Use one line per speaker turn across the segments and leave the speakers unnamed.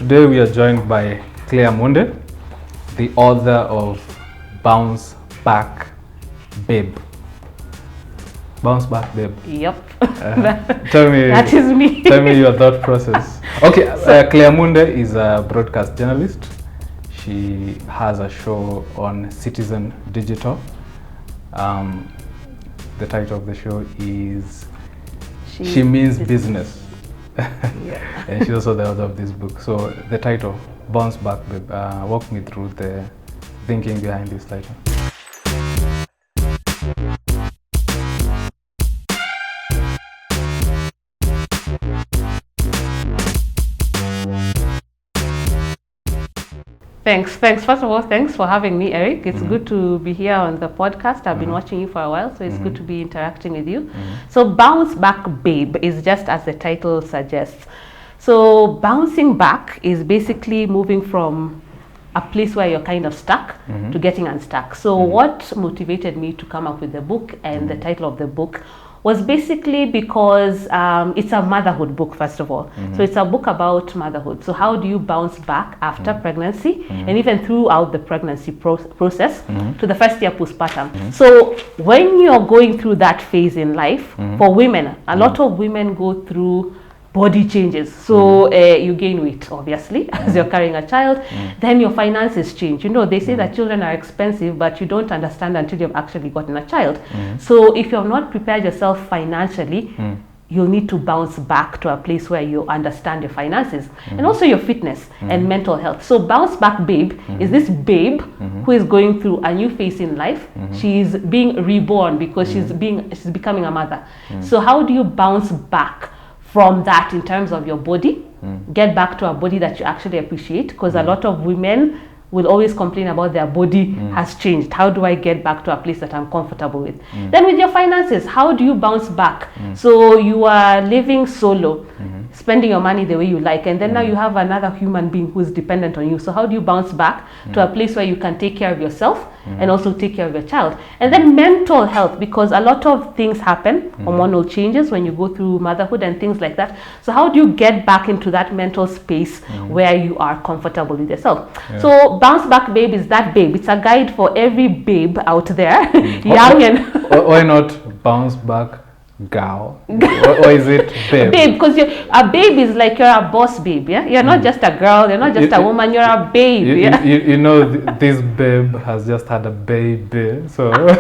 today we are joined by Claire Munde, the author of Bounce Back Babe. Bounce Back Babe.
Yep.
Tell me.
That is me.
Tell me your thought process. Okay, Claire Munde is a broadcast journalist. She has a show on Citizen Digital. The title of the show is She Means Business.
Yeah.
And she's also the author of this book. So the title, Bounce Back Babe, walk me through the thinking behind this title.
Thanks. First of all, thanks for having me, Eric. It's good to be here on the podcast. I've been watching you for a while, so it's good to be interacting with you. So Bounce Back Babe is just as the title suggests. So bouncing back is basically moving from a place where you're kind of stuck to getting unstuck. So what motivated me to come up with the book and the title of the book was basically because it's a motherhood book, first of all. So it's a book about motherhood. So how do you bounce back after pregnancy and even throughout the pregnancy process to the first year postpartum. So when you're going through that phase in life, for women, a lot of women go through body changes. So you gain weight, obviously, as you're carrying a child. Then your finances change. You know, they say that children are expensive, but you don't understand until you've actually gotten a child. So if you have not prepared yourself financially, you'll need to bounce back to a place where you understand your finances and also your fitness and mental health. So Bounce Back Babe is this babe who is going through a new phase in life. She's being reborn because she's becoming a mother. So how do you bounce back from that in terms of your body, get back to a body that you actually appreciate? Because a lot of women will always complain about their body has changed. How do I get back to a place that I'm comfortable with? Then with your finances, how do you bounce back? So you are living solo, spending your money the way you like, and then now you have another human being who is dependent on you. So how do you bounce back to a place where you can take care of yourself and also take care of your child? And then mental health, because a lot of things happen, hormonal changes when you go through motherhood and things like that. So how do you get back into that mental space where you are comfortable with yourself? So Bounce Back Babe is that babe. It's a guide for every babe out there, young and
Why not Bounce Back Gal? Or is it babe?
Babe, because a babe is like you're a boss babe, yeah? You're not just a girl, you're not just a woman, you're a babe, yeah?
You know, this babe has just had a baby, so
this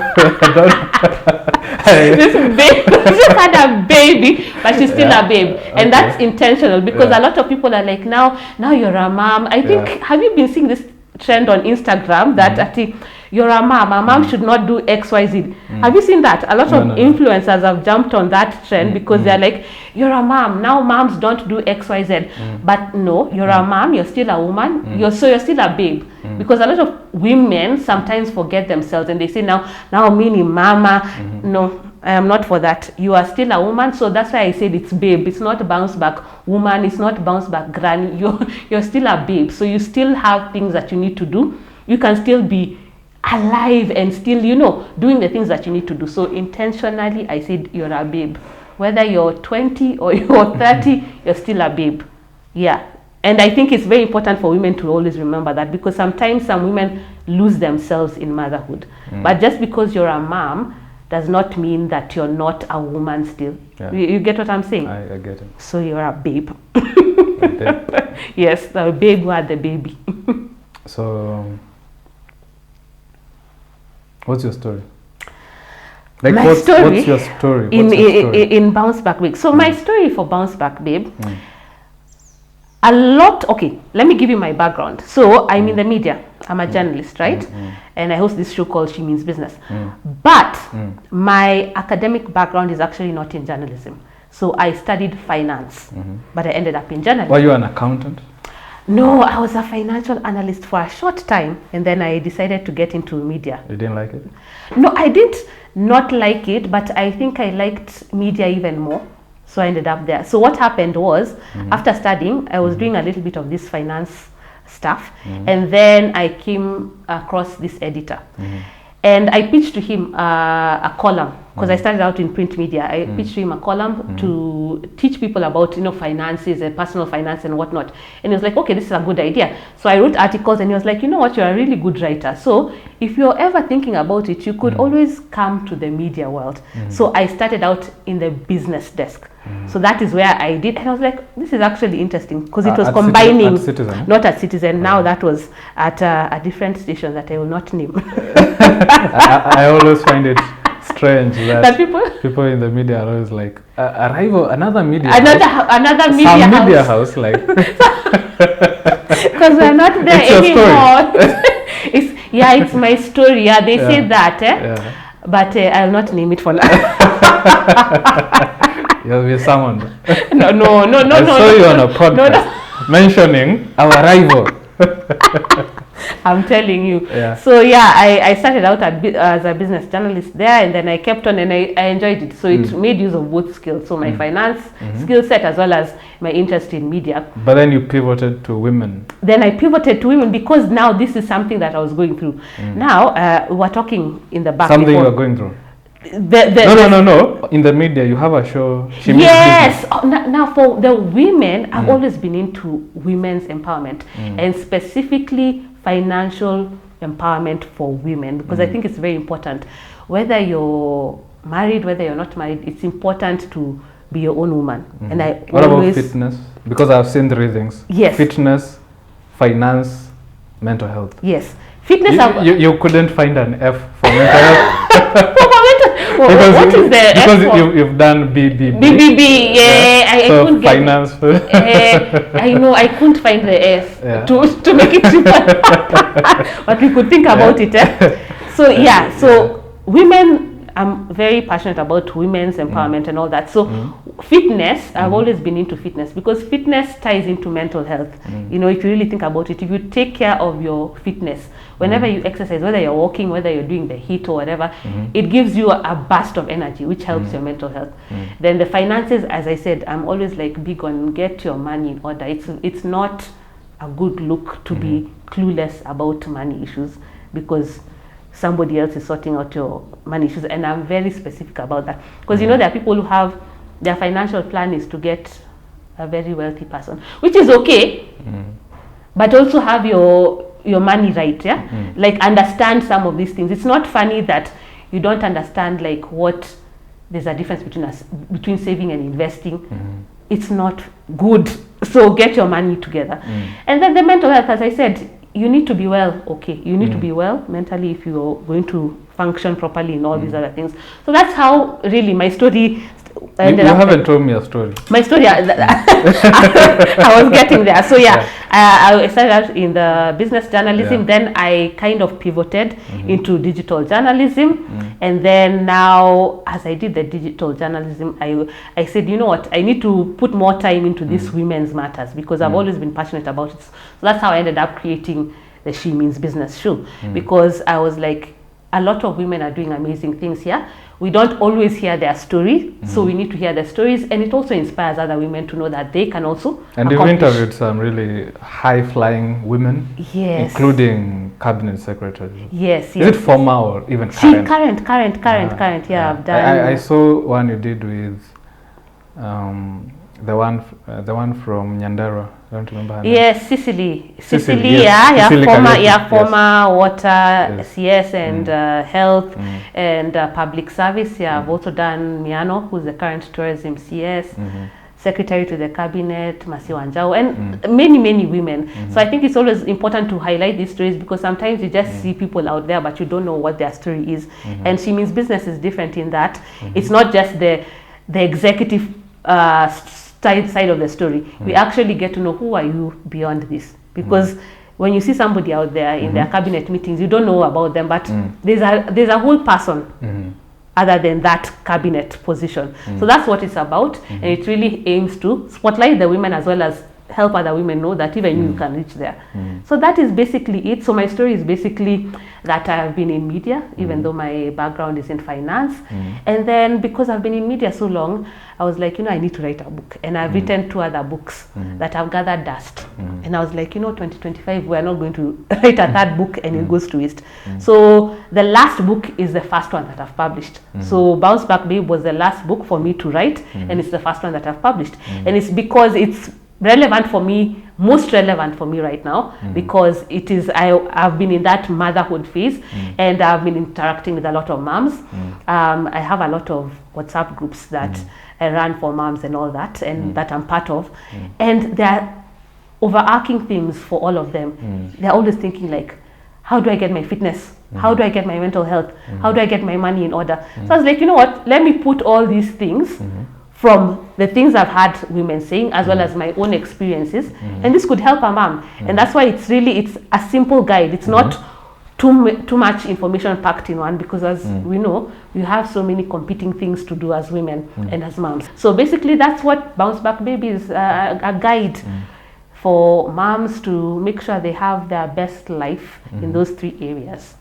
babe just had a baby, but she's still a babe. And that's intentional, because a lot of people are like, now you're a mom. I think, have you been seeing this trend on Instagram that I think you're a mom should not do XYZ? Have you seen that? A lot of influencers have jumped on that trend because they're like, you're a mom, now moms don't do XYZ. But no, you're a mom, you're still a woman, you're still a babe. Because a lot of women sometimes forget themselves and they say, now mini mama. No, I am not for that. You are still a woman. So that's why I said it's babe. It's not bounce back woman, it's not bounce back granny. You're still a babe. So you still have things that you need to do. You can still be alive and still, doing the things that you need to do. So intentionally, I said you're a babe. Whether you're 20 or you're 30, you're still a babe. Yeah. And I think it's very important for women to always remember that, because sometimes some women lose themselves in motherhood. But just because you're a mom does not mean that you're not a woman still. Yeah. You get what I'm saying?
I get it.
So you're a babe. Yes, the babe who had the baby.
So, what's your story?
What's
your story?
In Bounce Back Babe? So my story for Bounce Back Babe, okay, let me give you my background. So I'm in the media. I'm a journalist, right? And I host this show called She Means Business. But my academic background is actually not in journalism. So I studied finance, but I ended up in journalism.
Were you an accountant?
No, I was a financial analyst for a short time, and then I decided to get into media.
You didn't like it?
No, I didn't not like it, but I think I liked media even more. So I ended up there. So what happened was, after studying, I was doing a little bit of this finance stuff, and then I came across this editor. And I pitched to him a column, because I started out in print media. I pitched to him a column to teach people about, finances and personal finance and whatnot. And he was like, okay, this is a good idea. So I wrote articles, and he was like, you know what, you're a really good writer. So if you're ever thinking about it, you could always come to the media world. So I started out in the business desk. So that is where I did, and I was like, this is actually interesting, because it was combining, not at Citizen, now that was at a different station that I will not name.
I always find it strange that
people
in the media are always like, Arrival, another media house, like,
because we're not there anymore. It's my story. Yeah, they say that, but I'll not name it for now.
You'll be summoned.
No.
I saw you on a podcast mentioning our rival.
I'm telling you.
Yeah.
So I started out as a business journalist there, and then I kept on, and I enjoyed it. So it made use of both skills. So my finance skill set, as well as my interest in media.
But then you pivoted to women.
Then I pivoted to women, because now this is something that I was going through. Now we're talking in the back.
Something you were going through. No. In the media, you have a show.
Yes. Now for the women, I've always been into women's empowerment, and specifically financial empowerment for women, because I think it's very important. Whether you're married, whether you're not married, it's important to be your own woman. And
what about fitness? Because I've seen 3 things.
Yes.
Fitness, finance, mental health.
Yes. Fitness.
You couldn't find an F for mental health.
What is the F for?
Because you've done BBB.
Yeah. I couldn't
finance.
I know, I couldn't find the F to make it simple. But we could think about it. So women, I'm very passionate about women's empowerment and all that. So fitness, I've always been into fitness, because fitness ties into mental health. If you really think about it, if you take care of your fitness, whenever you exercise, whether you're walking, whether you're doing the HIIT or whatever, it gives you a burst of energy, which helps your mental health. Then the finances, as I said, I'm always like big on get your money in order. It's not a good look to be clueless about money issues, because somebody else is sorting out your money issues. And I'm very specific about that, because there are people who have their financial plan is to get a very wealthy person, which is okay, but also have your money right, like understand some of these things. It's not funny that you don't understand like what there's a difference between saving and investing. It's not good. So get your money together. And then the mental health, as I said, you need to be well. You need to be well mentally if you're going to function properly in all these other things. So that's how really my story
you haven't told me a story.
My story, I was getting there. So I started out in the business journalism. Then I kind of pivoted into digital journalism. And then now, as I did the digital journalism, I said, you know what, I need to put more time into this women's matters, because I've always been passionate about it. So that's how I ended up creating the She Means Business show, because I was like, a lot of women are doing amazing things here. We don't always hear their story, so we need to hear their stories, and it also inspires other women to know that they can also
And you've interviewed some really high-flying women, including cabinet secretaries.
Yes.
Is it former or even current?
Current. Yeah, I've done.
I saw one you did with the one from Nyandarua. I don't remember her name.
Yes, Cicely,
yes.
former water, CS and health and public service. I've also done Miano, who's the current tourism CS, secretary to the cabinet, Masiwa Njau, and many women. So I think it's always important to highlight these stories, because sometimes you just see people out there, but you don't know what their story is. And She Means Business is different in that it's not just the executive side of the story. We actually get to know who are you beyond this, because when you see somebody out there in their cabinet meetings, you don't know about them, but there's a whole person other than that cabinet position. So that's what it's about, and it really aims to spotlight the women as well as help other women know that even you can reach there. So that is basically it. So my story is basically that I have been in media, even though my background is in finance. And then because I've been in media so long, I was like, I need to write a book. And I've written 2 other books that have gathered dust. And I was like, 2025, we're not going to write a 3rd book and it goes to waste. So the last book is the first one that I've published. So Bounce Back Babe was the last book for me to write, and it's the first one that I've published. And it's because it's relevant for me, most relevant for me right now, because it is I've been in that motherhood phase, and I've been interacting with a lot of moms. I have a lot of WhatsApp groups that I run for moms and all that, and that I'm part of, and there are overarching themes for all of them. They're always thinking like, how do I get my fitness? How do I get my mental health? How do I get my money in order? So I was like, what, let me put all these things from the things I've had women saying, as well as my own experiences, and this could help a mom. And that's why it's a simple guide. It's not too much information packed in one, because as we know, we have so many competing things to do as women and as moms. So basically that's what Bounce Back Baby is, a guide for moms to make sure they have their best life in those 3 areas.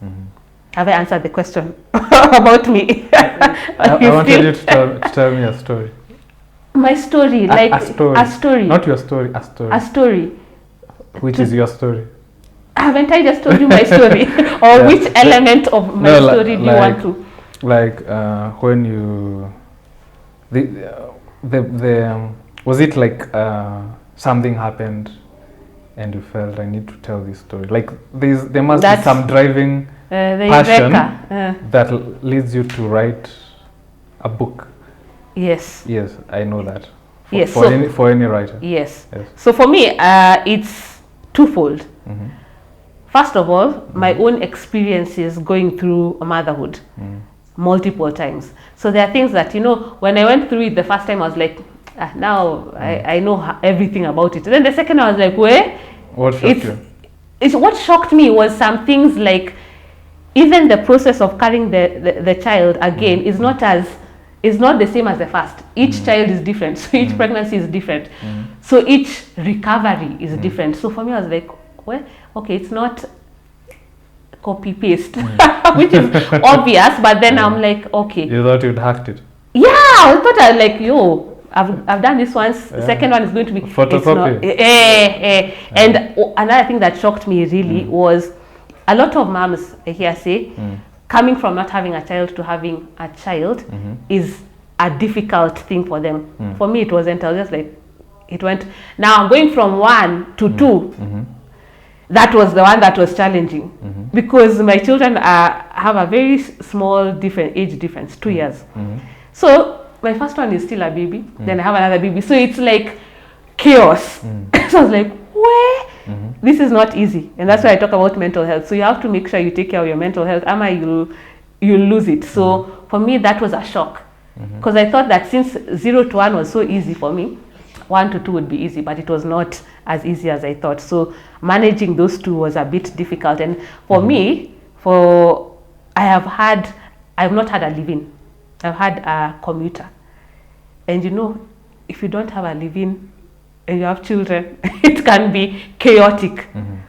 Have I answered the question about me?
I wanted you to tell me a story.
My story, a story.
Not your story, a story.
A story.
Which is your story?
Haven't I just told you my story? Or which element of my story do you want to?
Like when you, was it like something happened and you felt I need to tell this story? Like there must be some driving passion that leads you to write a book.
Yes.
Yes, I know that. For any writer.
Yes. So for me, it's twofold. First of all, my own experiences going through motherhood multiple times. So there are things that, when I went through it the first time, I was like, now I know everything about it. And then the second, I was like, where?
What shocked you?
What shocked me was some things like, even the process of carrying the child again is not the same as the first. Each child is different, so each pregnancy is different. So each recovery is different. So for me, I was like, well, okay, it's not copy paste, which is obvious, but then I'm like, okay.
You thought you'd hacked it?
Yeah, I thought I was like, I've done this once. The second one is going to be
photocopy.
And another thing that shocked me really was a lot of moms I hear say, coming from not having a child to having a child is a difficult thing for them. For me, it wasn't. I was just like, it went. Now going from 1 to 2, that was the one that was challenging, because my children have a very small age difference, 2 years. So my first one is still a baby, then I have another baby. So it's like chaos. So I was like, where? This is not easy. And that's why I talk about mental health. So you have to make sure you take care of your mental health, ama you'll lose it. So for me, that was a shock, because I thought that since 0 to 1 was so easy for me, 1 to 2 would be easy, but it was not as easy as I thought. So managing those 2 was a bit difficult. And for me, I have not had a live-in. I've had a commuter. And if you don't have a live-in and you have children, it can be chaotic,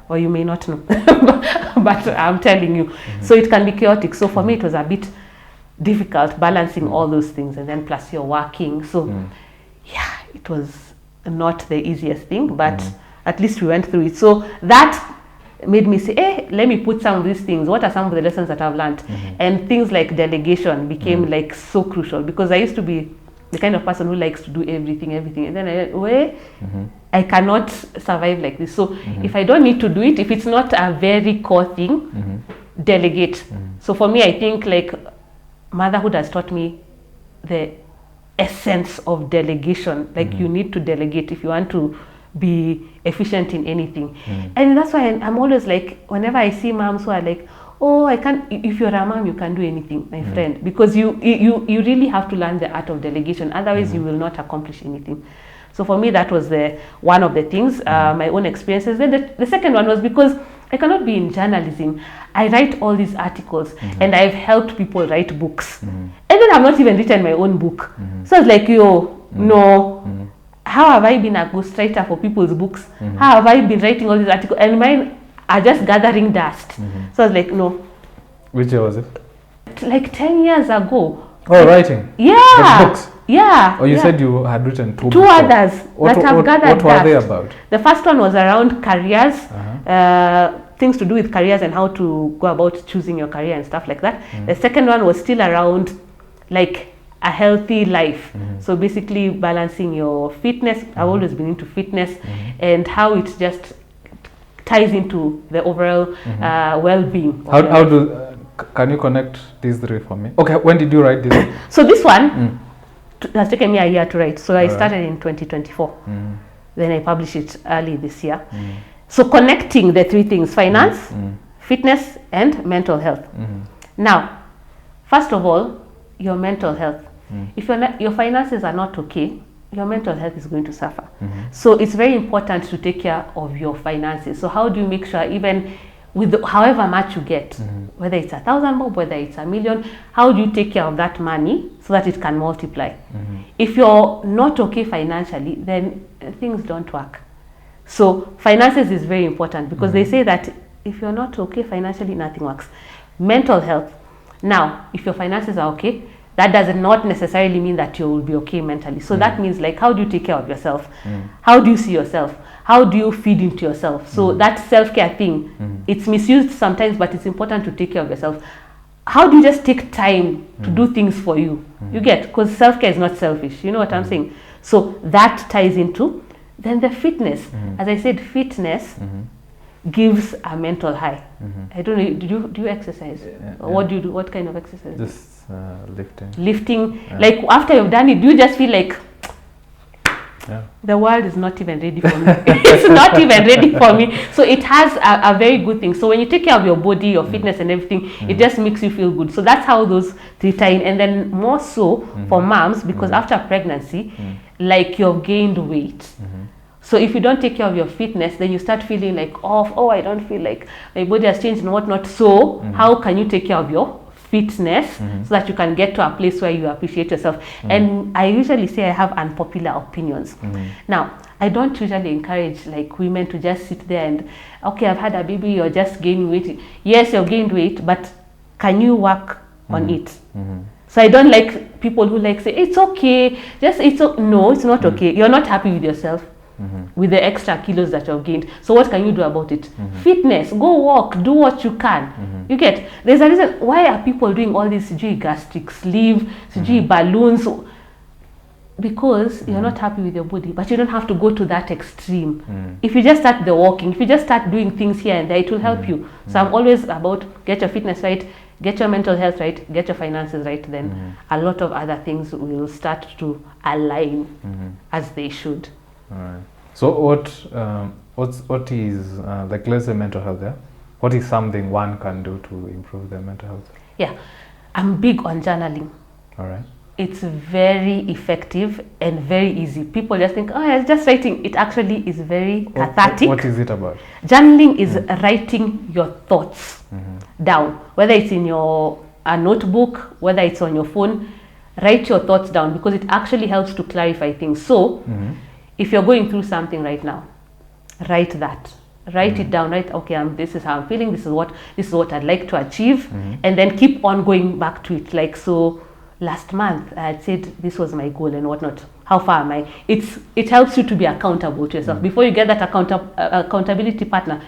or you may not know, but I'm telling you. So it can be chaotic. So for me, it was a bit difficult balancing all those things, and then plus you're working. So yeah, it was not the easiest thing, but at least we went through it. So that made me say, hey, let me put some of these things. What are some of the lessons that I've learned? And things like delegation became like so crucial, because I used to be the kind of person who likes to do everything. And then I cannot survive like this. So if I don't need to do it, if it's not a very core thing, delegate. So for me, I think like motherhood has taught me the essence of delegation. Like you need to delegate if you want to be efficient in anything. And that's why I'm always like, whenever I see moms who are like, oh, I can't, if you're a mom, you can do anything, my friend, because you really have to learn the art of delegation. Otherwise you will not accomplish anything. So for me, that was one of the things, my own experiences. Then the second one was because I cannot be in journalism. I write all these articles and I've helped people write books. And then I've not even written my own book. So I was like, no, how have I been a ghostwriter for people's books? How have I been writing all these articles? And mine are just gathering dust. So I was like, no.
Which year was it?
Like 10 years ago.
Oh, writing?
Yeah.
The books?
Yeah.
Oh, you said you had written two
others that have gathered
What were they about?
The first one was around careers, things to do with careers and how to go about choosing your career and stuff like that. The second one was still around like a healthy life. So basically balancing your fitness. I've always been into fitness and how it just ties into the overall well-being.
Can you connect these three for me? Okay, when did you write this?
So this one has taken me a year to write. So I started in 2024. Then I published it early this year. So connecting the three things, finance, fitness, and mental health. Now, first of all, your mental health. If your finances are not okay, your mental health is going to suffer. So it's very important to take care of your finances. So how do you make sure, even with however much you get, whether it's 1,000 bob, whether it's 1,000,000, how do you take care of that money so that it can multiply? If you're not okay financially, then things don't work. So finances is very important because they say that if you're not okay financially, nothing works. Mental health. Now, if your finances are okay, that does not necessarily mean that you will be okay mentally. So that means like, how do you take care of yourself? How do you see yourself? How do you feed into yourself? So that self-care thing, it's misused sometimes, but it's important to take care of yourself. How do you just take time to do things for you? You get, because self-care is not selfish. You know what I'm saying? So that ties into, then the fitness. As I said, fitness gives a mental high. I don't know, do you exercise? Or what do you do? What kind of exercise?
Just lifting.
Lifting, like after you've done it, do you just feel like, the world is not even ready for me. It's not even ready for me. So it has a very good thing. So when you take care of your body, your fitness and everything, it just makes you feel good. So that's how those three tie in. And then more so for moms, because after pregnancy, like you've gained weight. So if you don't take care of your fitness, then you start feeling like oh, I don't feel like my body has changed and whatnot. So how can you take care of your fitness so that you can get to a place where you appreciate yourself? And I usually say I have unpopular opinions. Now, I don't usually encourage like women to just sit there and, okay, I've had a baby, you're just gaining weight. Yes, you've gained weight, but can you work on it? So I don't like people who like say, it's okay, no, it's not okay. You're not happy with yourself. With the extra kilos that you've gained. So what can you do about it? Fitness, go walk, do what you can. You get, there's a reason why are people doing all this gastric sleeve, balloons, because you're not happy with your body, but you don't have to go to that extreme. If you just start the walking, if you just start doing things here and there, it will help you. So I'm always about get your fitness right, get your mental health right, get your finances right, then a lot of other things will start to align as they should.
All right. So what is like, let's say mental health there? What is something one can do to improve their mental health? Yeah,
I'm big on journaling.
All right.
It's very effective and very easy. People just think, oh, it's just writing. It actually is very cathartic.
What is it about?
Journaling is writing your thoughts down, whether it's in a notebook, whether it's on your phone. Write your thoughts down because it actually helps to clarify things. So if you're going through something right now, write that. Write it down. Write, okay, this is how I'm feeling. This is what I'd like to achieve, and then keep on going back to it. Like, so last month I had said this was my goal and whatnot. How far am I? It helps you to be accountable to yourself. Before you get that accountability partner,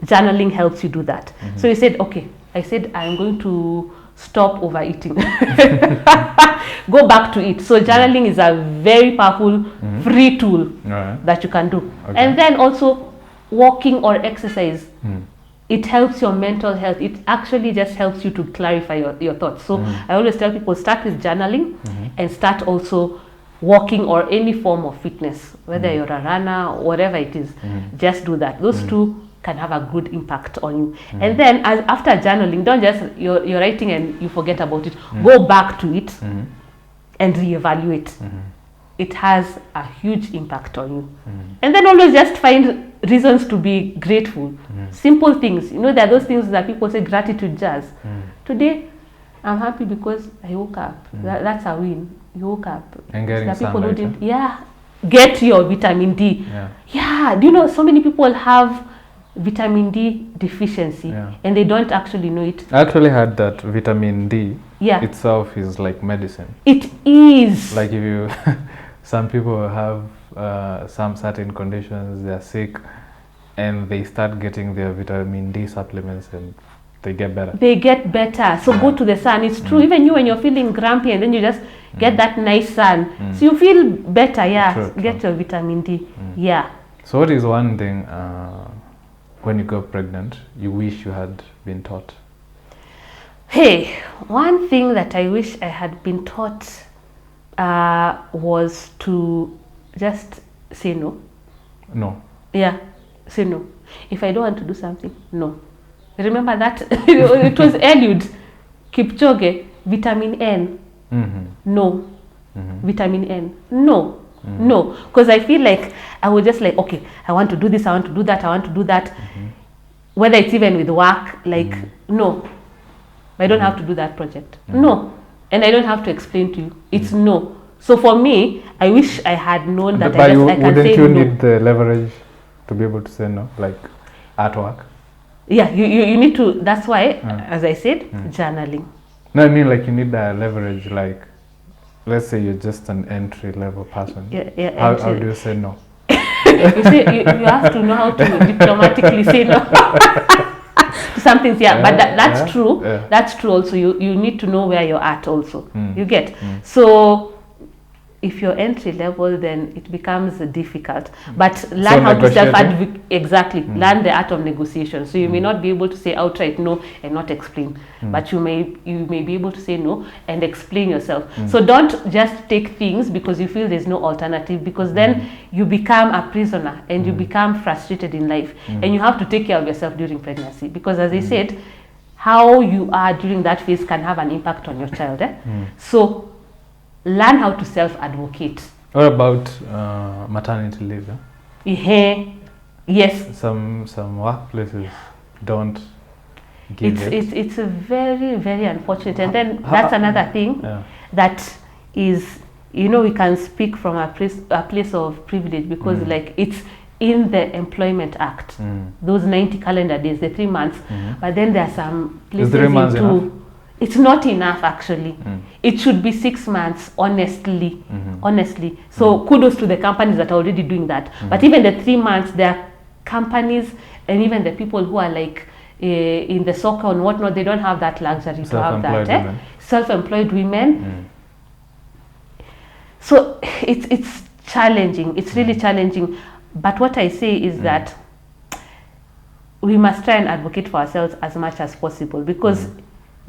journaling helps you do that. So you said, okay, I said I'm going to stop overeating. Go back to it. So journaling is a very powerful free tool that you can do. And then also walking or exercise, it helps your mental health. It actually just helps you to clarify your thoughts. So I always tell people, start with journaling and start also walking or any form of fitness, whether you're a runner or whatever it is, just do that. Those two can have a good impact on you. And then after journaling, don't just, you're writing and you forget about it. Go back to it and reevaluate. It has a huge impact on you. And then always just find reasons to be grateful. Simple things. You know, there are those things that people say gratitude jars. Today, I'm happy because I woke up. That's a win. You woke up.
And getting sunlight.
get your vitamin D.
Yeah.
Do you know so many people have vitamin D deficiency and they don't actually know it?
I actually heard that vitamin D itself is like medicine.
It is.
Like if you, some people have some certain conditions, they're sick, and they start getting their vitamin D supplements and they get better.
They get better. So go to the sun. It's true. Even you, when you're feeling grumpy and then you just get that nice sun, so you feel better. Get your vitamin D.
So what is one thing when you got pregnant you wish you had been taught?
Hey, one thing that I wish I had been taught was to just say no. Say no. If I don't want to do something, no. Remember that? It was Eliud Kipchoge, vitamin N. No. Vitamin N. No. No. Because I feel like I would just like, okay, I want to do this, I want to do that, I want to do that. Whether it's even with work, like, no. I don't have to do that project. No. And I don't have to explain to you. It's no. So for me, I wish I had known that I can say no.
Wouldn't you need the leverage to be able to say no, like at work?
Yeah, you need to, that's why, as I said, journaling.
No, I mean like you need that leverage, like let's say you're just an entry-level person. How do you say no?
you have to know how to diplomatically say no to some things. But that's true. That's true also. You need to know where you're at also. You get? So if you're entry level, then it becomes difficult. But learn how to self-advocate. Learn the art of negotiation. So you may not be able to say outright no and not explain, but you may be able to say no and explain yourself. So don't just take things because you feel there's no alternative, because then you become a prisoner and you become frustrated in life, and you have to take care of yourself during pregnancy, because as I said, how you are during that phase can have an impact on your child. So learn how to self-advocate.
What about maternity leave?
Yes.
Some workplaces don't give it.
It's a very, very unfortunate. And then that's another thing that is, we can speak from a place of privilege, because like it's in the Employment Act, those 90 calendar days, the 3 months. But then there are some places in it's not enough actually. It should be 6 months, honestly. So kudos to the companies that are already doing that. But even the 3 months, there are companies and even the people who are like in the soccer and whatnot, they don't have that luxury to have that. Self-employed women. So it's challenging. It's really challenging. But what I say is that we must try and advocate for ourselves as much as possible, because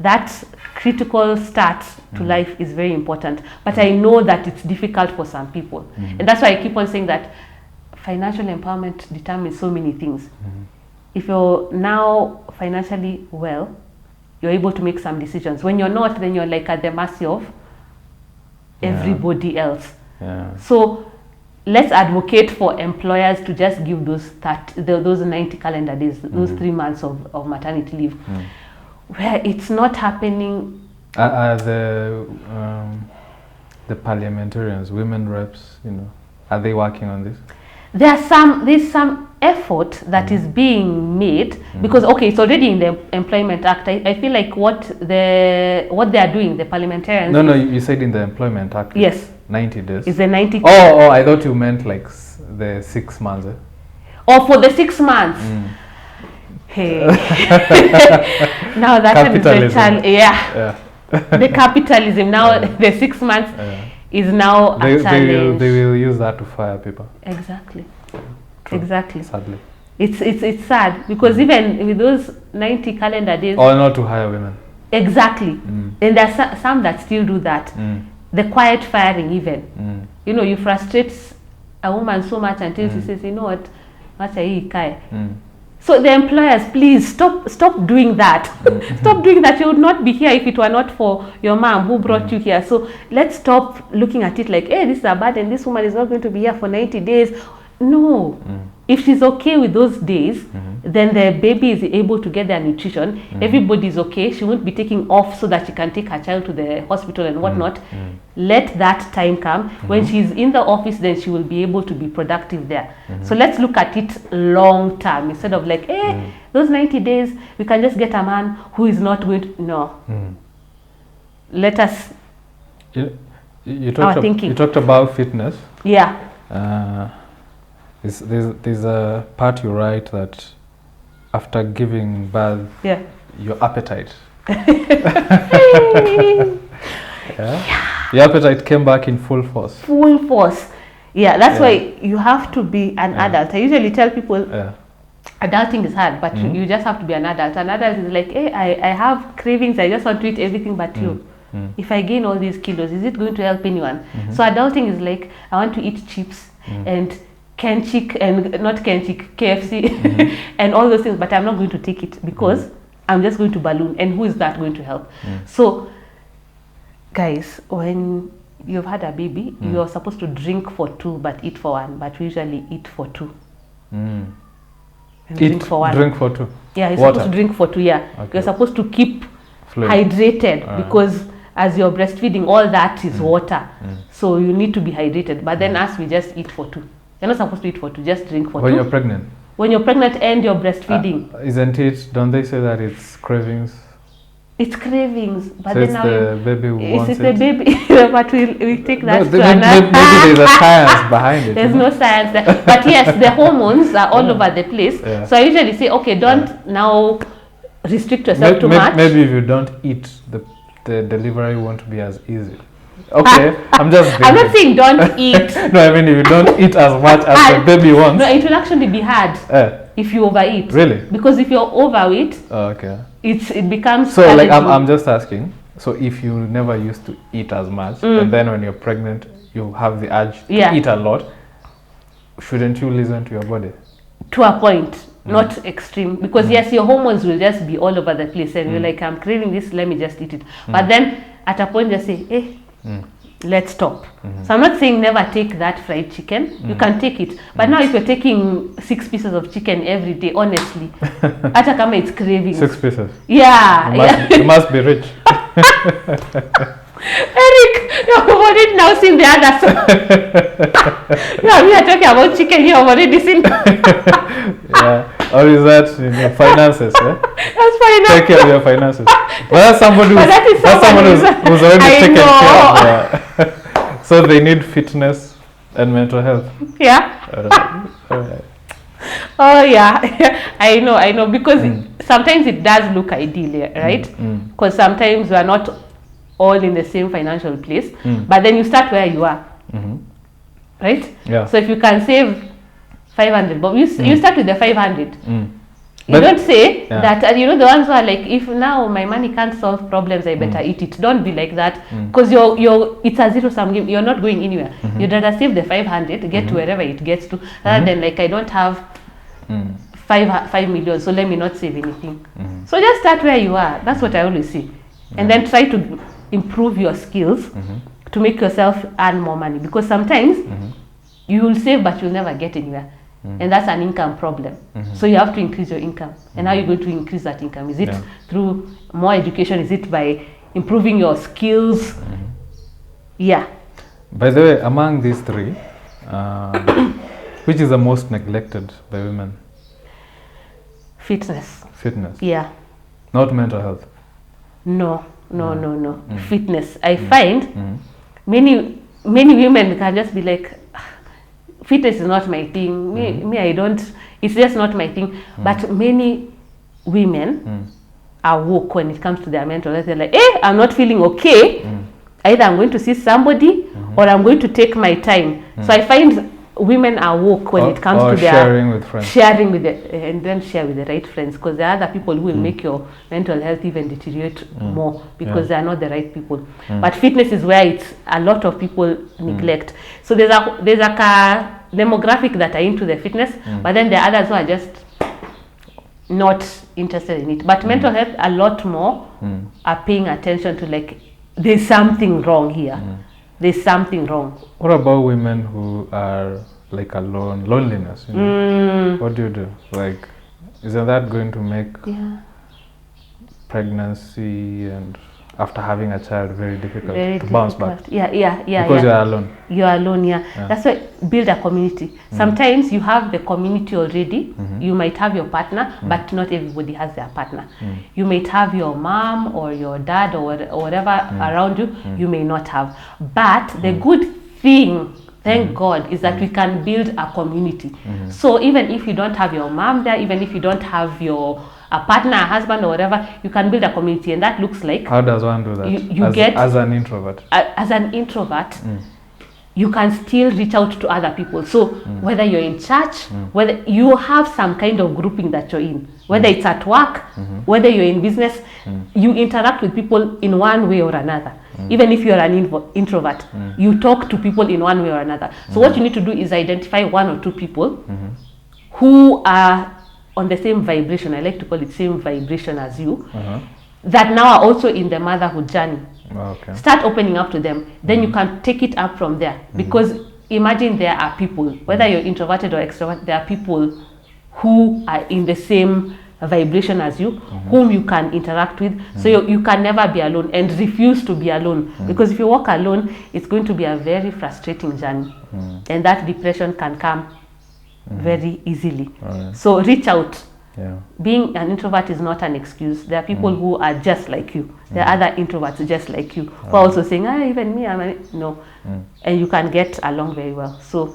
that critical start to life is very important. But I know that it's difficult for some people. And that's why I keep on saying that financial empowerment determines so many things. If you're now financially well, you're able to make some decisions. When you're not, then you're like at the mercy of everybody else. So let's advocate for employers to just give those 90 calendar days, those 3 months of maternity leave. Where it's not happening.
The parliamentarians, women reps, are they working on this?
There's some effort that is being made, because it's already in the Employment Act. I feel like what they are doing, the parliamentarians.
No, you said in the Employment Act.
Yes.
90 days.
Is the 90?
Oh, I thought you meant like the 6 months.
Or for the 6 months. Hey. Now that is the challenge. The capitalism now. The 6 months is now a challenge.
They will use that to fire people.
Exactly.
True.
Exactly.
Sadly,
it's sad, because even with those 90 calendar days.
Or not to hire women.
Exactly. And there are some that still do that. The quiet firing even. You frustrate a woman so much until she says, you know what, So the employers, please stop doing that. Stop doing that. You would not be here if it were not for your mom who brought you here. So let's stop looking at it like, hey, this is a burden. This woman is not going to be here for 90 days. No. If she's okay with those days, then the baby is able to get their nutrition. Everybody's okay. She won't be taking off so that she can take her child to the hospital and whatnot. Let that time come. When she's in the office, then she will be able to be productive there. So let's look at it long term instead of like, those 90 days, we can just get a man who is not going to, no. Let us,
you talked about fitness.
Yeah.
There's a part you write that after giving birth, your appetite. Your appetite came back in full force.
Full force. Yeah, that's why you have to be an adult. I usually tell people adulting is hard, but you just have to be an adult. An adult is like, hey, I have cravings, I just want to eat everything but you. If I gain all these kilos, is it going to help anyone? So adulting is like, I want to eat chips and KFC and all those things, but I'm not going to take it because I'm just going to balloon, and who is that going to help? So guys, when you've had a baby, you're supposed to drink for 2 but eat for 1, but we usually eat for 2. Drink for 1.
Drink for 2.
Yeah, you're supposed to drink for 2, okay. You're supposed to keep hydrated because as you're breastfeeding, all that is water. So you need to be hydrated. But then as we just eat for 2. You're not supposed to eat for 2, just drink for 2.
When you're pregnant?
When you're pregnant and you're breastfeeding.
Isn't it, don't they say that it's cravings?
It's cravings, but
so
then
it's
now
the baby who wants
it's the baby, but we take that to
another. Maybe there's a science behind it.
There's no science there. But yes, the hormones are all over the place. So I usually say, okay, don't now restrict yourself too much.
Maybe if you don't eat, the delivery won't be as easy. Okay, I'm just thinking.
I'm not saying don't eat.
No, I mean if you don't eat as much as the baby wants.
No, it will actually be hard if you overeat.
Really?
Because if you're overweight, it becomes.
So like I'm just asking. So if you never used to eat as much, and then when you're pregnant, you have the urge to eat a lot, shouldn't you listen to your body?
To a point. Not extreme, because yes, your hormones will just be all over the place, and you're like, I'm craving this, let me just eat it. But then at a point, just say, hey, let's stop. So I'm not saying never take that fried chicken. You can take it, but now if you're taking 6 pieces of chicken every day, honestly, ata kama it's craving.
6 pieces.
Yeah,
you must be rich.
Eric, you've already now seen the other side. No, we are talking about chicken here. I've already seen.
Or is that in your finances?
That's finance.
Take care of your finances. But that's somebody who's already taken care of. So they need fitness and mental health.
Yeah.
Alright.
Oh yeah, I know because sometimes it does look ideal, right? Because sometimes we are not all in the same financial place, but then you start where you are, right? Yeah. So if you can save 500, but you start with the 500. You don't say that, the ones who are like, if now my money can't solve problems, I better eat it. Don't be like that, because it's a zero-sum game. You're not going anywhere. You'd rather save the 500, get to wherever it gets to, rather than like, I don't have 5 million, so let me not save anything. So just start where you are. That's what I always say. And then try to improve your skills to make yourself earn more money, because sometimes you will save but you'll never get anywhere, and that's an income problem. So you have to increase your income. And how are you going to increase that income? Is it through more education? Is it by improving your skills?
By the way, among these 3, which is the most neglected by women?
Fitness.
Not mental health.
No. Fitness. I find many women can just be like, fitness is not my thing. Me, I don't. It's just not my thing. But many women are woke when it comes to their mental health. They're like, I'm not feeling okay. Either I'm going to see somebody or I'm going to take my time. So I find women are woke when it comes to their
sharing with friends,
and then share with the right friends, because there are other people who will make your mental health even deteriorate more, because they are not the right people. But fitness is where it's a lot of people neglect. So there's a demographic that are into the fitness, but then there are others who are just not interested in it. But mental health, a lot more are paying attention to, like, there's something wrong here. There's something wrong.
What about women who are like alone, loneliness? What do you do? Like, Isn't that going to make pregnancy and after having a child very difficult to bounce back?
Yeah.
Because you're alone.
You're alone, yeah. That's why build a community. Sometimes you have the community already. You might have your partner, but not everybody has their partner. You might have your mom or your dad or whatever around you. You may not have. But the good thing, thank God, is that we can build a community. So even if you don't have your mom there, even if you don't have a partner, a husband or whatever, you can build a community, and that looks like...
How does one do that? As an introvert?
As an introvert, you can still reach out to other people. So whether you're in church, whether you have some kind of grouping that you're in, whether it's at work, whether you're in business, you interact with people in one way or another. Even if you're an introvert, you talk to people in one way or another. So what you need to do is identify one or two people who are on the same vibration. I like to call it same vibration as you, that now are also in the motherhood journey.
Okay.
Start opening up to them. Then you can take it up from there. Because imagine there are people, whether you're introverted or extrovert, there are people who are in the same vibration as you, whom you can interact with. So you can never be alone, and refuse to be alone. Because if you walk alone, it's going to be a very frustrating journey. And that depression can come very easily. So reach out. Being an introvert is not an excuse. There are people who are just like you. There are other introverts just like you who are also saying, even me, no. And you can get along very well. So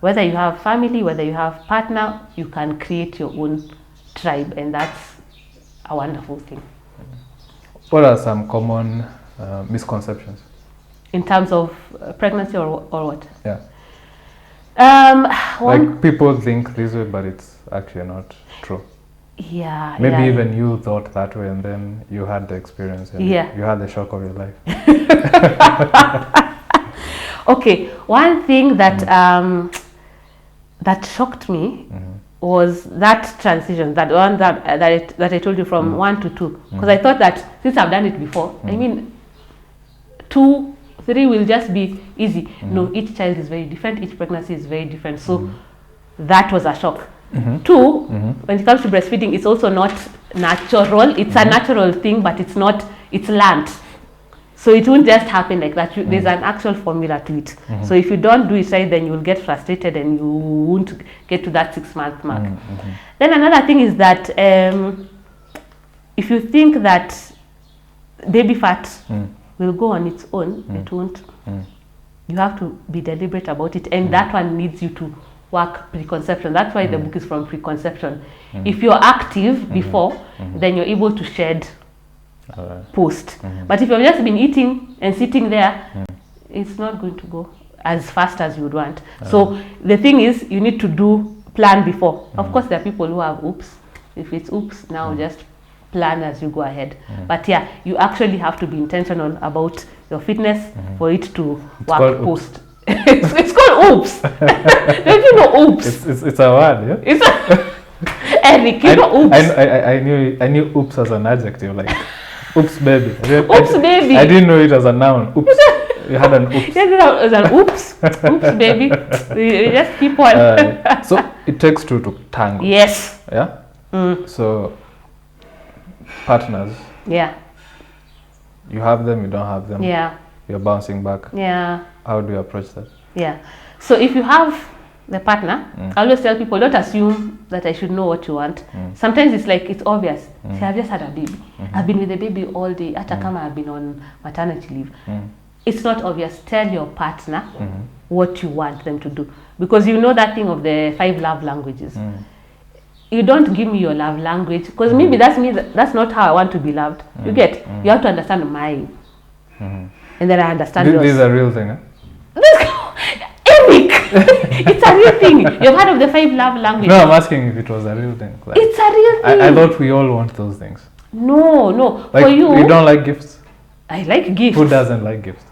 whether you have family, whether you have partner, you can create your own tribe, and that's a wonderful thing.
What are some common misconceptions
in terms of pregnancy or what?
Like people think this way, but it's actually not true. Maybe even you thought that way, and then you had the experience, and you had the shock of your life.
Okay, one thing that that shocked me was that transition, that one that I told you from 1 to 2, because I thought that since I've done it before, I mean 2, 3 will just be easy. No, each child is very different, each pregnancy is very different. So that was a shock. 2, when it comes to breastfeeding, it's also not natural. It's a natural thing, but it's not, it's learned. So it won't just happen like that. There's an actual formula to it. So if you don't do it right, then you will get frustrated and you won't get to that 6-month mark. Then another thing is that if you think that baby fat will go on its own, it won't. You have to be deliberate about it, and that one needs you to work preconception. That's why the book is from preconception. If you're active before, then you're able to shed post. But if you've just been eating and sitting there, it's not going to go as fast as you would want. So the thing is, you need to plan before. Of course, there are people who have oops. If it's oops, now just plan as you go ahead. But yeah, you actually have to be intentional about your fitness for it to work post. It's called oops. Don't you know oops?
It's a word, yeah?
It's Eric, you know oops.
I knew oops as an adjective, like oops baby.
Oops baby.
I didn't know it as a noun. Oops. You had an oops.
Yeah, it was an oops. Oops baby. We just keep on.
So it takes 2 to tango.
Yes.
Yeah? So partners.
Yeah.
You have them, you don't have them.
Yeah.
You're bouncing back.
Yeah.
How do you approach that?
Yeah. So if you have the partner, I always tell people, don't assume that I should know what you want. Sometimes it's like, it's obvious. See, I've just had a baby. I've been with the baby all day. Atakama, I've been on maternity leave. It's not obvious. Tell your partner what you want them to do. Because you know that thing of the 5 love languages. You don't give me your love language, because maybe that's me. That's not how I want to be loved. You get? You have to understand mine. And then I understand yours.
This is a real thing, huh?
Eric! It's a real thing. You've heard of the 5 love languages?
No, I'm asking if it was a real thing.
Like, it's a real thing.
I thought we all want those things.
No.
Like,
for you
don't like gifts?
I like gifts.
Who doesn't like gifts?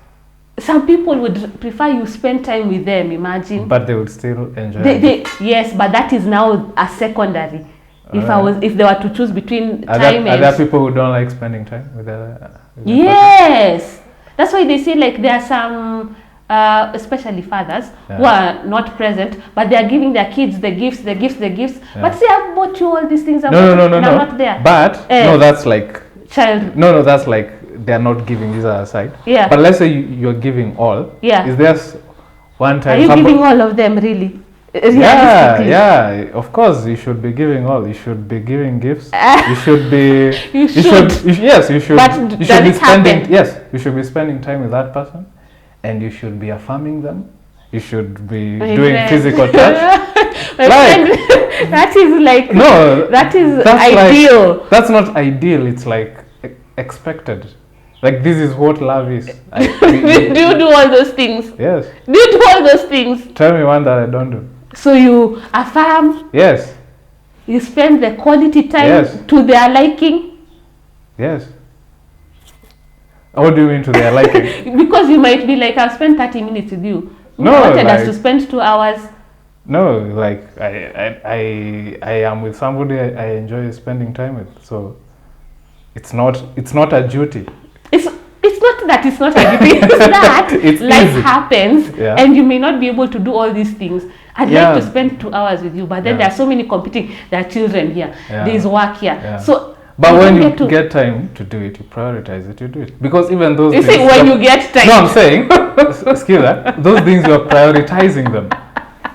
Some people would prefer you spend time with them, imagine.
But they would still enjoy it.
Yes, but that is now a secondary. If they were to choose between time and...
Are there people who don't like spending time with their
yes! Partner? That's why they say, like, there are some especially fathers who are not present, but they are giving their kids the gifts. But see, I've bought you all these things. I'm not there.
But no, that's like
child.
No, that's like they are not giving. These are aside.
Yeah.
But let's say you're giving all.
Yeah.
Is there one time?
Are you giving all of them really?
Yeah, of course you should be giving all. You should be giving gifts. You should be.
You should.
Yes, you should.
But
you
should be
spending.
Happen?
Yes, you should be spending time with that person, and you should be affirming them. You should be doing physical touch.
That is like
no.
That is ideal.
Like, that's not ideal. It's like expected. Like this is what love is.
Do you do all those things?
Yes.
Do you do all those things?
Tell me one that I don't do.
So you affirm.
Yes.
You spend the quality time to their liking.
Yes. What do you mean to their liking?
Because you might be like, I've spent 30 minutes with you.
No,
I wanted us to spend 2 hours.
No, like I am with somebody I enjoy spending time with. So it's not a duty.
It's not that it's not a duty. It's that life
easy.
happens and you may not be able to do all these things. I'd like to spend 2 hours with you, but then there are so many competing. There are children here. There's work here.
Yeah.
So,
but when you get time to do it, you prioritize it. You do it because even those.
You
things
see, when you get time.
No, I'm saying, excuse that. Those things you're prioritizing them.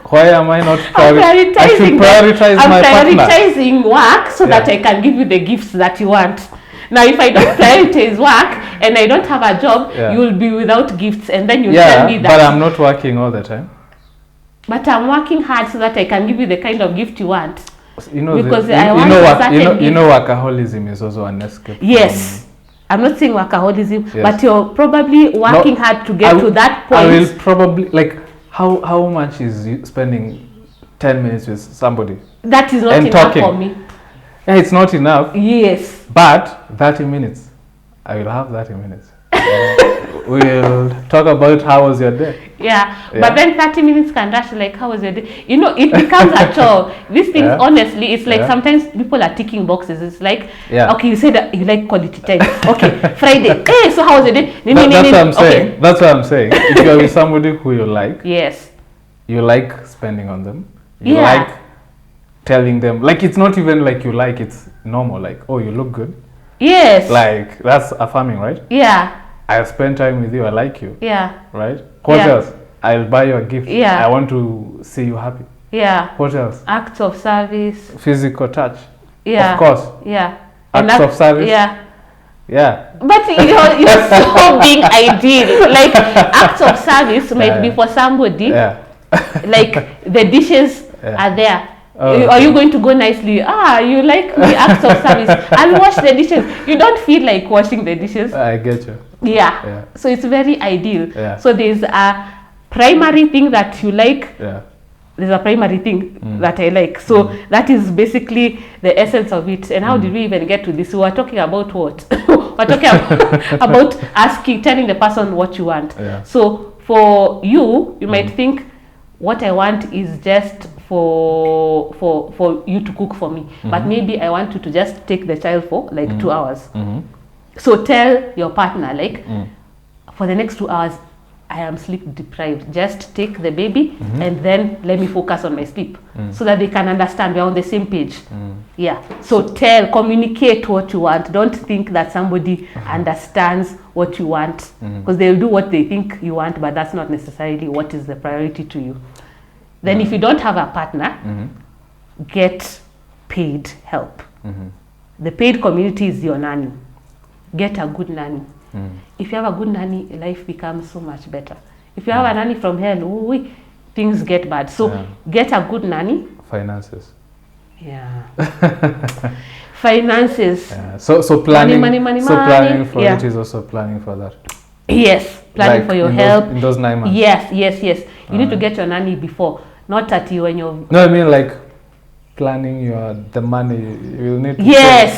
Why am I not prioritizing? I should prioritize my partner.
I'm prioritizing work so that I can give you the gifts that you want. Now, if I don't prioritize work and I don't have a job, you will be without gifts, and then you tell me that.
But I'm not working all the time.
But I'm working hard so that I can give you the kind of gift you want.
You know,
because
workaholism is also an escape.
Yes. I'm not saying workaholism, but you're probably working hard to get to that point.
I will probably, like, how much is you spending 10 minutes with somebody?
That is not enough for me.
Yeah, it's not enough.
Yes.
But 30 minutes. I will have 30 minutes. We'll talk about how was your day.
Yeah, but then 30 minutes can rush like how was your day? You know, it becomes a chore. These things, honestly, it's like sometimes people are ticking boxes. It's like, okay, you said that you like quality time. Okay, Friday. Hey, so how was your day?
That's what I'm saying. That's what I'm saying. If you're with somebody who you like, you like spending on them. You like telling them, like it's not even like you like, it's normal. Like, oh, you look good.
Yes.
Like that's affirming, right?
Yeah.
I spend time with you. I like you.
Yeah.
Right? What else? I'll buy you a gift.
Yeah.
I want to see you happy.
Yeah.
What else?
Acts of service.
Physical touch.
Yeah.
Of course.
Yeah.
Acts of service.
Yeah.
Yeah.
But you're so being ideal. Like acts of service might be for somebody.
Yeah.
Like the dishes are there.
Oh,
are you going to go nicely? You like the acts of service. I'll wash the dishes. You don't feel like washing the dishes.
I get you.
Yeah. So it's very ideal.
Yeah.
So there's a primary thing that you like.
Yeah.
There's a primary thing that I like. So that is basically the essence of it. And how did we even get to this? We were talking about what? We're talking about telling the person what you want.
Yeah.
So for you might think what I want is just for you to cook for me, but maybe I want you to just take the child for like 2 hours. So tell your partner like for the next 2 hours I am sleep deprived, just take the baby and then let me focus on my sleep, so that they can understand we're on the same page. So communicate what you want. Don't think that somebody understands what you want, because they'll do what they think you want, but that's not necessarily what is the priority to you. Then if you don't have a partner, get paid help. The paid community is your nanny. Get a good nanny. If you have a good nanny, life becomes so much better. If you have a nanny from hell, things get bad. So get a good nanny.
Finances.
Yeah. Finances.
Yeah. So planning.
Money.
So planning for it is also planning for that.
Yes, planning for your help.
In those 9 months.
Yes. You need to get your nanny before, not at you when you're.
No, I mean like planning the money you will need to
pay.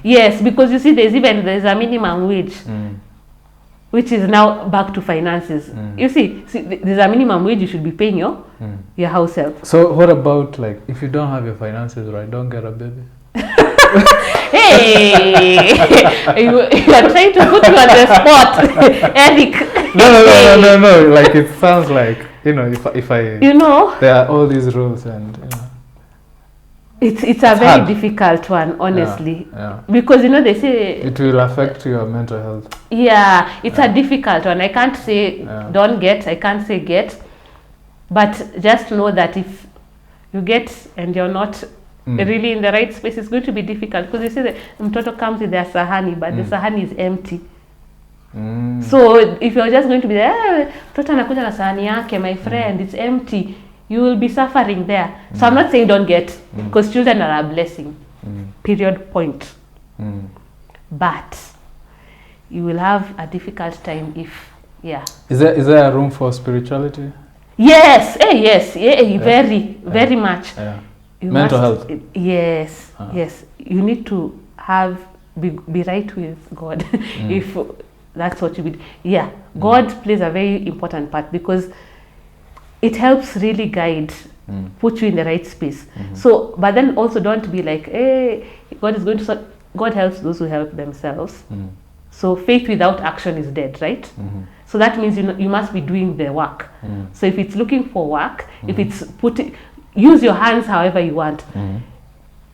Yes, because you see there's a minimum wage, which is now back to finances. You see there's a minimum wage you should be paying your house help.
So what about like if you don't have your finances right, don't get a baby?
Hey, Hey, you are trying to put me on the spot, Eric.
No. Like it sounds like, if I, there are all these rules and,
It's a very hard. Difficult one, honestly.
Yeah.
Because, they say...
It will affect your mental health.
Yeah, it's a difficult one. I can't say don't get, I can't say get. But just know that if you get and you're not really in the right space, it's going to be difficult. Because you see the mtoto comes with their sahani, but the sahani is empty. So if you're just going to be there, mtoto anakuja na sahani yake, my friend, it's empty. You will be suffering there. So I'm not saying don't get, because children are a blessing. Period, point. But you will have a difficult time if,
Is there a room for spirituality?
Yes, very much.
Yeah. Mental health.
Yes, yes. You need to be right with God. If that's what you would. Yeah, God plays a very important part because it helps really guide, put you in the right space. So, but then also don't be like, hey, God is going to, God helps those who help themselves. So faith without action is dead, right? So that means you must be doing the work. So if it's looking for work, if it's use your hands however you want.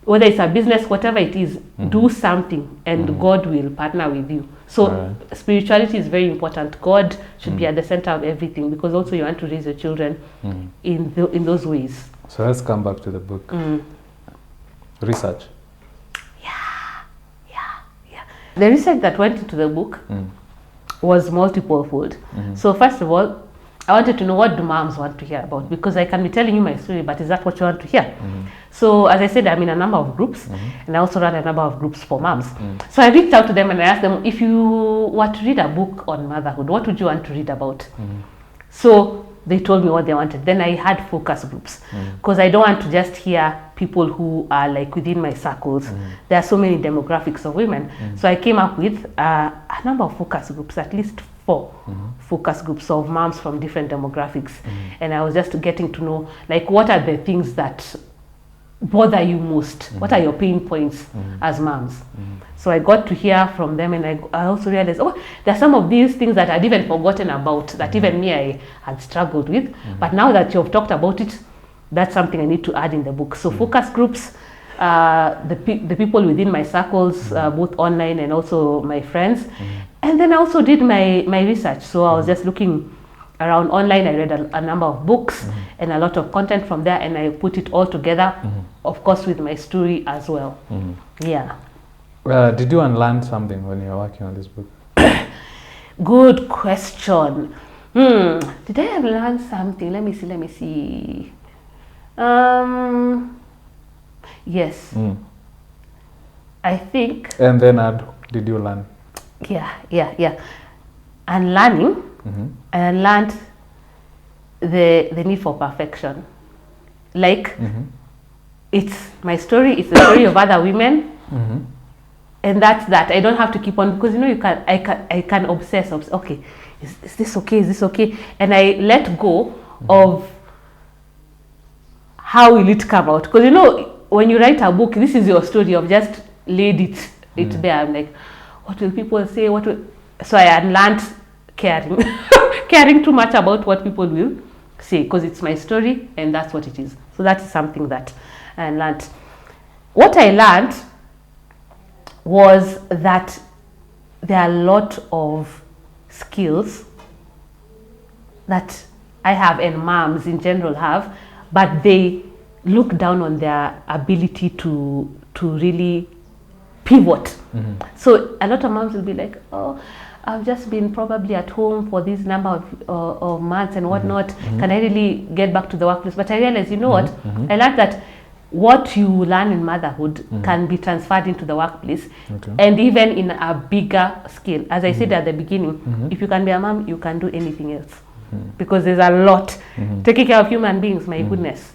Whether it's a business, whatever it is, do something and God will partner with you. So spirituality is very important. God should be at the center of everything because also you want to raise your children in those ways.
So let's come back to the book. Research.
Yeah. The research that went into the book was multiple-fold. So first of all, I wanted to know what do moms want to hear about, because I can be telling you my story, but is that what you want to hear? So as I said, I'm in a number of groups and I also run a number of groups for moms. So I reached out to them and I asked them, if you were to read a book on motherhood, what would you want to read about? So they told me what they wanted. Then I had focus groups because I don't want to just hear people who are like within my circles. There are so many demographics of women. So I came up with a number of focus groups, at least 4 focus groups of moms from different demographics. And I was just getting to know, like, what are the things that bother you most? What are your pain points as moms? So I got to hear from them, and I also realized, there are some of these things that I'd even forgotten about, that even me, I had struggled with. But now that you've talked about it, that's something I need to add in the book. So focus groups, the people within my circles, both online and also my friends. And then I also did my research. So I was just looking around online. I read a number of books and a lot of content from there, and I put it all together, of course, with my story as well. Yeah.
Did you unlearn something when you were working on this book?
Good question. Did I unlearn something? Let me see. Yes. I think.
And then did you learn?
Yeah. And learning, I learned the need for perfection. Like, it's my story, it's the story of other women, and that's that. I don't have to keep on, because I can obsess. Okay, is this okay? Is this okay? And I let go of how will it come out, because when you write a book, this is your story. I've just laid it there. I'm like, what will people say? So I unlearned caring too much about what people will say, because it's my story and that's what it is. So that is something that I learned. What I learned was that there are a lot of skills that I have and moms in general have, but they look down on their ability to really pivot. So a lot of moms will be like, I've just been probably at home for this number of months and whatnot. Can I really get back to the workplace? But I realized, what? I learned that what you learn in motherhood can be transferred into the workplace, and even in a bigger scale. As I said at the beginning, if you can be a mom, you can do anything else, because there's a lot. Taking care of human beings, my goodness.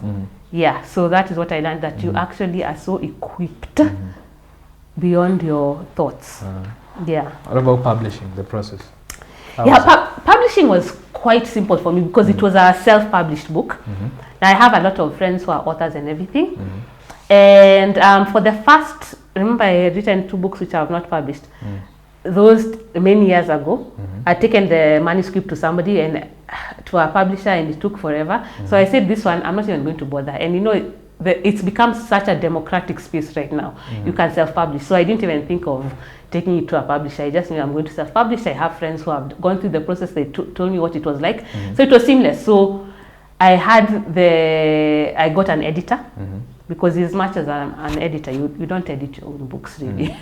Yeah, so that is what I learned, that you actually are so equipped beyond your thoughts. Yeah.
What about publishing, the process?
Publishing was quite simple for me because it was a self-published book. I have a lot of friends who are authors and everything. And for the first remember I had written 2 books which I have not published. Those many years ago, I'd taken the manuscript to somebody and to a publisher, and it took forever. So I said, this one, I'm not even going to bother. And you know, it's become such a democratic space right now. You can self-publish. So I didn't even think of taking it to a publisher. I just knew I'm going to self-publish. I have friends who have gone through the process. They told me what it was like. So it was seamless. So I got an editor. Because as much as I'm an editor, you don't edit your own books really.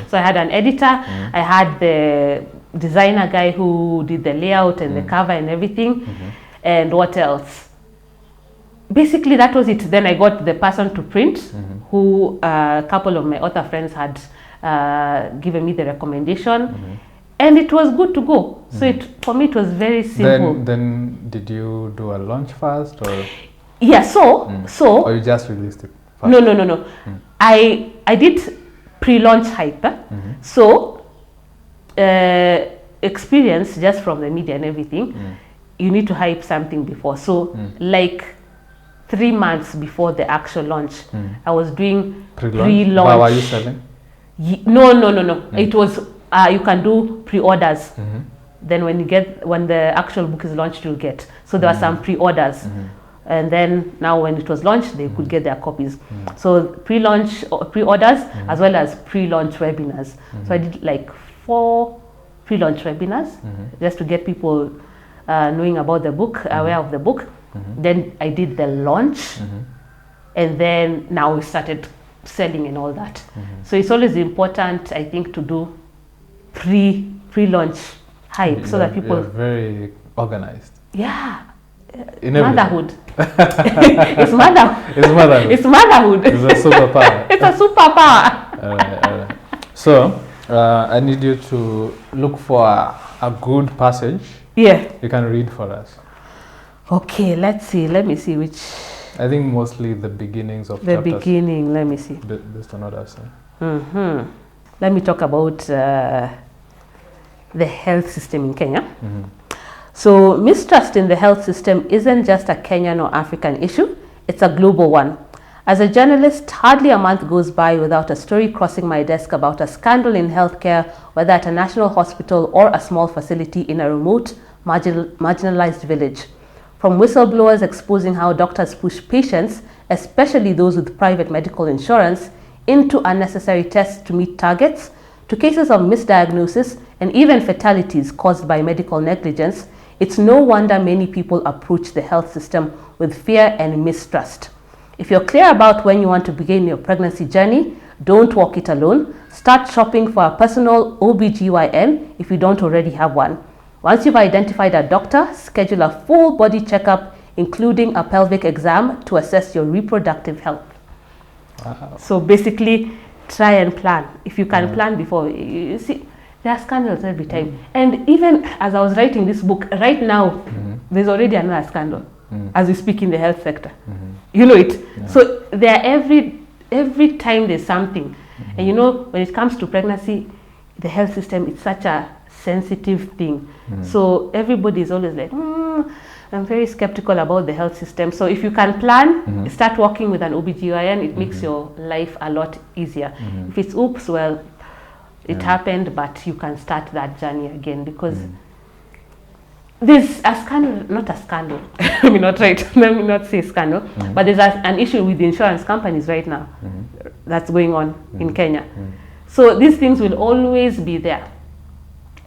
So I had an editor, I had the designer guy who did the layout and the cover and everything. And what else? Basically that was it. Then I got the person to print, who a couple of my author friends had given me the recommendation. And it was good to go. So for me it was very simple.
Then did you do a launch first or?
Yeah, so
or you just released it first?
No. I did pre-launch hype. So experience just from the media and everything, you need to hype something before. So like 3 months before the actual launch, I was doing pre-launch.
How are you selling?
No. It was you can do pre-orders. Then when the actual book is launched, you'll get. So there were some pre-orders. And then now when it was launched, they could get their copies. So pre-launch pre-orders as well as pre-launch webinars. So I did like 4 pre-launch webinars just to get people knowing about the book, aware of the book. Then I did the launch, and then now we started selling and all that. So it's always important, I think, to do pre-launch hype so that people.
You're very organized.
Yeah.
Motherhood.
It's motherhood.
It's motherhood.
It's motherhood.
It's a superpower.
It's a superpower.
All right. So I need you to look for a good passage.
Yeah.
You can read for us.
Okay, let's see. Let me see which.
I think mostly the beginnings of
the
chapters.
Beginning. Let me see.
Based on what I've seen.
Let me talk about the health system in Kenya. So mistrust in the health system isn't just a Kenyan or African issue, it's a global one. As a journalist, hardly a month goes by without a story crossing my desk about a scandal in healthcare, whether at a national hospital or a small facility in a remote, marginalized village. From whistleblowers exposing how doctors push patients, especially those with private medical insurance, into unnecessary tests to meet targets, to cases of misdiagnosis and even fatalities caused by medical negligence, it's no wonder many people approach the health system with fear and mistrust. If you're clear about when you want to begin your pregnancy journey, don't walk it alone. Start shopping for a personal OBGYN if you don't already have one. Once you've identified a doctor, schedule a full body checkup, including a pelvic exam to assess your reproductive health. Wow. So basically, try and plan. If you can plan before, you see, there are scandals every time. And even as I was writing this book, right now, there's already another scandal as we speak in the health sector. You know it. So there every time there's something. And you know, when it comes to pregnancy, the health system, it's such a sensitive thing. So everybody is always like, I'm very skeptical about the health system. So if you can plan, start working with an OBGYN, it makes your life a lot easier. If it's oops, well, it happened, but you can start that journey again, because there's a scandal, not a scandal, let me not say scandal, but there's an issue with the insurance companies right now that's going on in Kenya. So these things will always be there.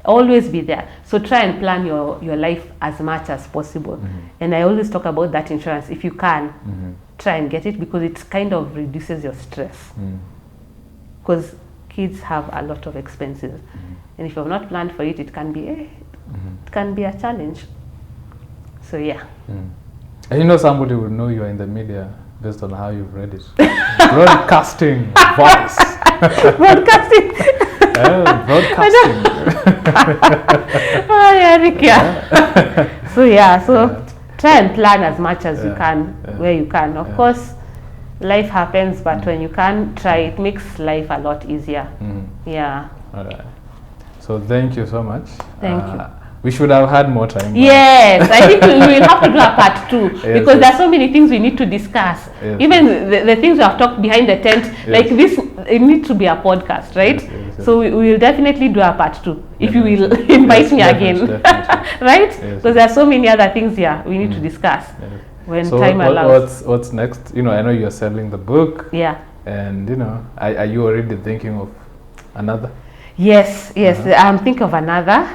Always be there. So try and plan your life as much as possible. And I always talk about that insurance. If you can, try and get it, because it kind of reduces your stress. Because kids have a lot of expenses. And if you have not planned for it, it can be a challenge. So yeah.
And you know, somebody would know you are in the media based on how you've read it. Broadcasting voice.
Broadcasting.
Broadcasting.
Oh yeah, Rick, yeah. So try and plan as much as you can, where you can. Of course, life happens, but when you can try, it makes life a lot easier. Yeah.
All right. So thank you so much.
Thank you.
We should have had more time.
Yes, I think we will have to do a part 2 because there are so many things we need to discuss. Even the things we have talked behind the tent, like this, it needs to be a podcast, right?
Yes.
So we will definitely do a part 2 if you will invite me again. Right? Because there are so many other things here we need to discuss when time allows.
What's next? You know, I know you're selling the book.
Yeah.
And you know, are you already thinking of another?
Yes, I'm thinking of another.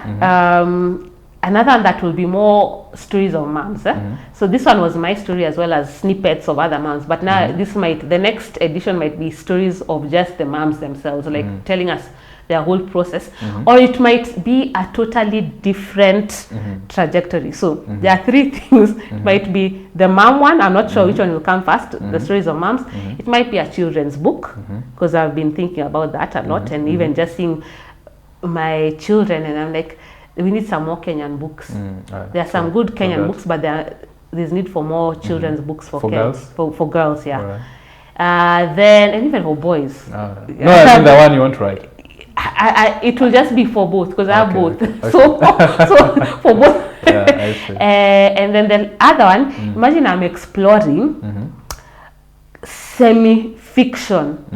Another one that will be more stories of moms. So this one was my story as well as snippets of other moms. But now the next edition might be stories of just the moms themselves, like telling us their whole process. Or it might be a totally different trajectory. So there are 3 things. It might be the mom one. I'm not sure which one will come first, the stories of moms. It might be a children's book, because I've been thinking about that a lot, and even just seeing my children, and I'm like, we need some more Kenyan books. There are some good Kenyan books, but there's need for more children's books for girls. For girls, yeah. Right. Then, and even for boys. No, I
think the one you want to write.
It will just be for both, because I have both. Okay. So for both. Yeah, I see. And then the other one, imagine I'm exploring semi-fiction.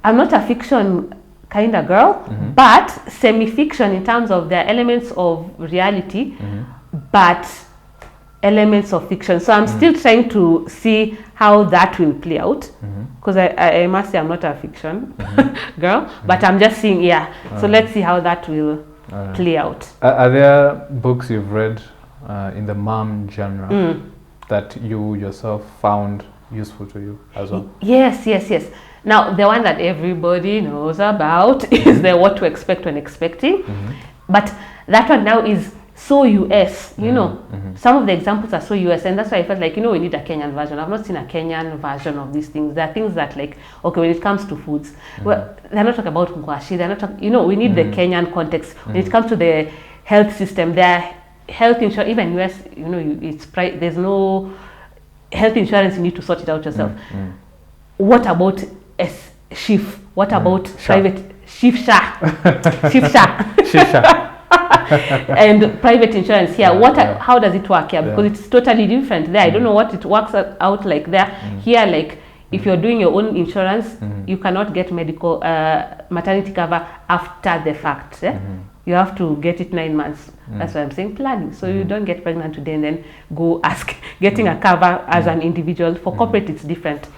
I'm not a fiction kind of girl, but semi-fiction in terms of the elements of reality, but elements of fiction. So I'm still trying to see how that will play out, because I must say I'm not a fiction girl, but I'm just seeing, so let's see how that will play out.
Are there books you've read in the mom genre that you yourself found useful to you as well?
Yes. Now, the one that everybody knows about is the What to Expect When Expecting. But that one now is so US, you know. Some of the examples are so US, and that's why I felt like, we need a Kenyan version. I've not seen a Kenyan version of these things. There are things that, like, okay, when it comes to foods, well, they're not talking about ngwashi, they're not talking, we need the Kenyan context. When it comes to the health system, their health insurance, even US, there's no health insurance, you need to sort it out yourself. What about SHIF? What about private SHIFSHA? And private insurance here. How does it work here? Because it's totally different there. I don't know what it works out like there. Here, like, if you're doing your own insurance, you cannot get medical maternity cover after the fact. You have to get it 9 months. That's why I'm saying planning. So you don't get pregnant today and then go ask getting a cover as an individual. For corporate, it's different.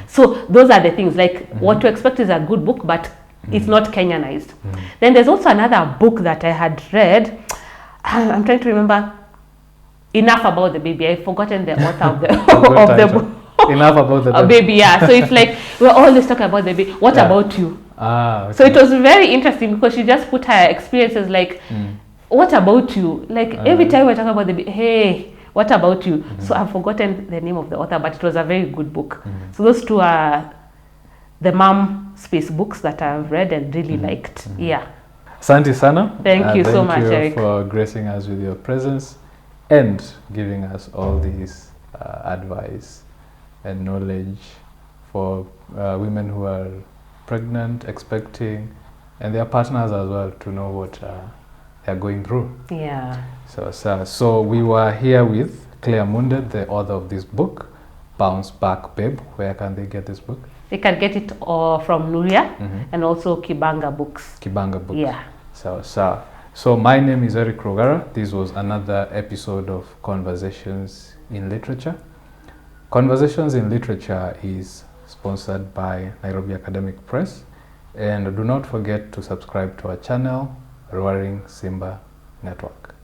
So those are the things. Like, What to Expect is a good book, but it's not Kenyanized. Then there's also another book that I had read. I'm trying to remember. Enough About the Baby. I've forgotten the author of the book.
Enough About the
Baby. So it's like, we're always talking about the baby. What about you?
Okay.
So it was very interesting, because she just put her experiences like, what about you? Like, every time we're talking about the baby, hey, what about you? So I've forgotten the name of the author, but it was a very good book. So those 2 are the mom space books that I've read and really liked.
Asante sana.
Thank you so much,
Eric.
Eric,
for gracing us with your presence and giving us all these advice and knowledge for women who are pregnant, expecting, and their partners as well, to know what they're going through. So we were here with Claire Munde, the author of this book, Bounce Back Babe. Where can they get this book?
They can get it from Nuria and also Kibanga Books.
So my name is Eric Rogara. This was another episode of Conversations in Literature. Conversations in Literature is sponsored by Nairobi Academic Press. And do not forget to subscribe to our channel, Roaring Simba Network.